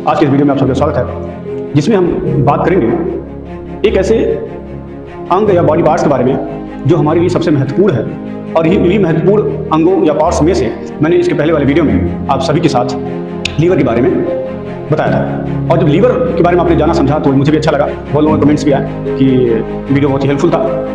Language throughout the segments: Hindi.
आज के इस वीडियो में आप सबका स्वागत है, जिसमें हम बात करेंगे एक ऐसे अंग या बॉडी पार्ट्स के बारे में जो हमारे लिए सबसे महत्वपूर्ण है। और इन्हीं महत्वपूर्ण अंगों या पार्ट्स में से मैंने इसके पहले वाले वीडियो में आप सभी के साथ लीवर के बारे में बताया था। और जब लीवर के बारे में आपने जाना समझा तो मुझे भी अच्छा लगा, बहुत लोगों के कमेंट्स भी आए कि वीडियो बहुत ही हेल्पफुल था।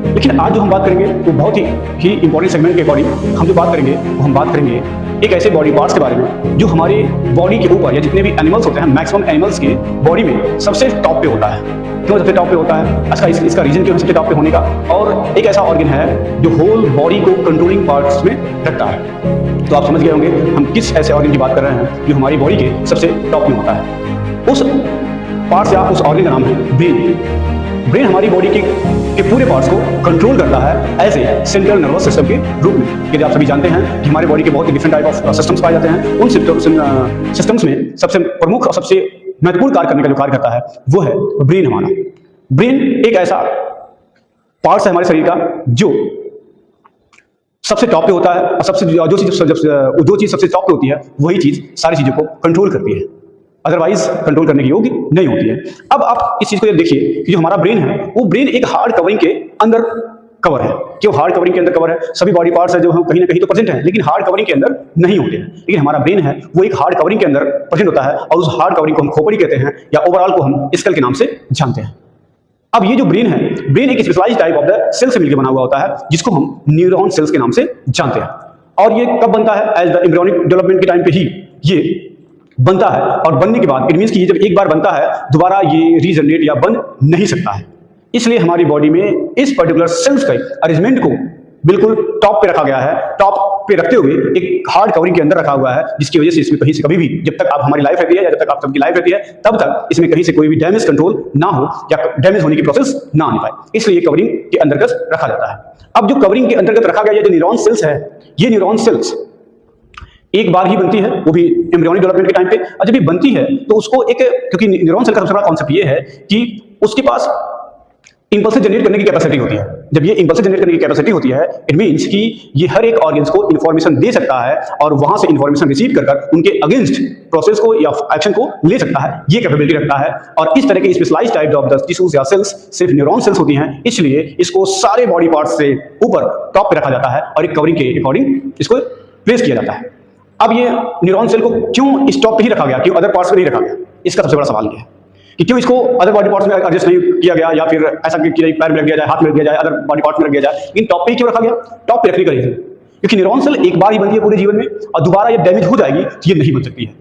लेकिन आज जो हम बात करेंगे वो बहुत ही इंपॉर्टेंट सेगमेंट के अकॉर्डिंग हम जो बात करेंगे वो हम बात करेंगे एक ऐसे बॉडी पार्ट्स के बारे में जो हमारे बॉडी के ऊपर या जितने भी एनिमल्स होते हैं, मैक्सिमम एनिमल्स के बॉडी में सबसे टॉप पे होता है। क्यों सबसे टॉप पे होता है? इसका रीजन क्यों सबसे टॉप पे होने का? और एक ऐसा ऑर्गन है जो होल बॉडी को कंट्रोलिंग पार्ट्स में रखता है। तो आप समझ गए होंगे हम किस ऐसे ऑर्गन की बात कर रहे हैं जो हमारी बॉडी के सबसे टॉप में होता है। उस पार्ट्स या उस ऑर्गन का नाम है ब्रेन। ब्रेन हमारी बॉडी के पूरे पार्ट्स को कंट्रोल करता है as a central nervous system के रूप में। कि आप सभी जानते हैं कि हमारे बॉडी के बहुत ही डिफरेंट टाइप ऑफ सिस्टम्स पाए जाते हैं। उन सिस्टम्स में सबसे प्रमुख और सबसे महत्वपूर्ण कार्य करने का जो कार्य करता है वो है ब्रेन हमारा। ब्रेन एक ऐसा पार्ट्स है हमारे शरीर का जो सबसे टॉप पे होता है और जो चीज सबसे टॉप पे होती है वही चीज सारी चीजों को कंट्रोल करती है, अदरवाइज कंट्रोल करने की योग्य नहीं होती है। अब आप इस चीज को देखिए कि जो हमारा ब्रेन है वो ब्रेन एक हार्ड कवरिंग के अंदर कवर है। क्यों हार्ड कवरिंग के अंदर कवर है? सभी बॉडी पार्ट्स है जो हम कहीं ना कहीं तो प्रेजेंट है लेकिन हार्ड कवरिंग के अंदर नहीं होते हैं। लेकिन हमारा ब्रेन है वो एक हार्ड कवरिंग के अंदर प्रेजेंट होता है और उस हार्ड कवरिंग को हम खोपड़ी कहते हैं या ओवरऑल को हम स्कल के नाम से जानते हैं। अब ये जो ब्रेन है, ब्रेन एक specialised type of the cell से मिलकर बना हुआ होता है जिसको हम न्यूरॉन सेल्स के नाम से जानते हैं। और ये कब बनता है? एज द एम्ब्रियोनिक डेवलपमेंट के टाइम पे ही ये बनता है। और बनने के बाद इट मींस कि ये जब एक बार बनता है दोबारा ये रीजनरेट या बन नहीं सकता है। इसलिए हमारी बॉडी में इस पर्टिकुलर सेल्स के अरेंजमेंट को बिल्कुल टॉप पे रखा गया है। टॉप पे रखते हुए एक हार्ड कवरिंग के अंदर रखा हुआ है जिसकी वजह से इसमें कहीं से कभी भी जब तक आप हमारी लाइफ रहती है या जब तक आप सबकी लाइफ रहती है तब तक इसमें कहीं से कोई भी डैमेज कंट्रोल ना हो या डैमेज होने की प्रोसेस ना आने पाए, इसलिए ये कवरिंग के अंतर्गत रखा जाता है। अब जो कवरिंग के अंतर्गत रखा गया जो न्यूरॉन सेल्स है, ये न्यूरॉन सेल्स एक बार ही बनती है, वो भी एम्ब्रियोनिक डेवलपमेंट के टाइम पे। और जब ये बनती है तो उसको एक, क्योंकि न्यूरॉन सेल का सबसे बड़ा कॉन्सेप्ट ये है कि उसके पास इंपल्स जनरेट करने की कैपेसिटी होती है। जब ये इंपल्स जनरेट करने की कैपेसिटी होती है इट मींस कि ये हर एक ऑर्गन्स को इंफॉर्मेशन दे सकता है और वहां से इंफॉर्मेशन रिसीव कर उनके अगेंस्ट प्रोसेस को या एक्शन को ले सकता है, ये कैपेबिलिटी रखता है। और इस तरह के specialised type of the tissues या सेल्स सिर्फ न्यूरॉन सेल्स होती हैं, इसलिए इसको सारे बॉडी पार्ट्स से ऊपर टॉप पे रखा जाता है और एक कवरिंग के अकॉर्डिंग इसको प्लेस किया जाता है। अब ये न्यूरॉन सेल को क्यों इस टॉप पे ही रखा गया, क्यों अदर पार्ट्स पे नहीं रखा गया? इसका सबसे बड़ा सवाल ये है कि क्यों इसको अदर बॉडी पार्ट्स में एडजस्ट नहीं किया गया या फिर ऐसा किया पैर में रख दिया जाए, हाथ में रख दिया जाए, अदर बॉडी पार्ट्स में रख दिया जाए, लेकिन टॉप पे ही क्यों रखा गया? टॉप पे रखने का रीजन क्योंकि न्यूरॉन सेल एक बार ही बनती है पूरे जीवन में और दोबारा ये डैमेज हो जाएगी तो ये नहीं बन सकती है।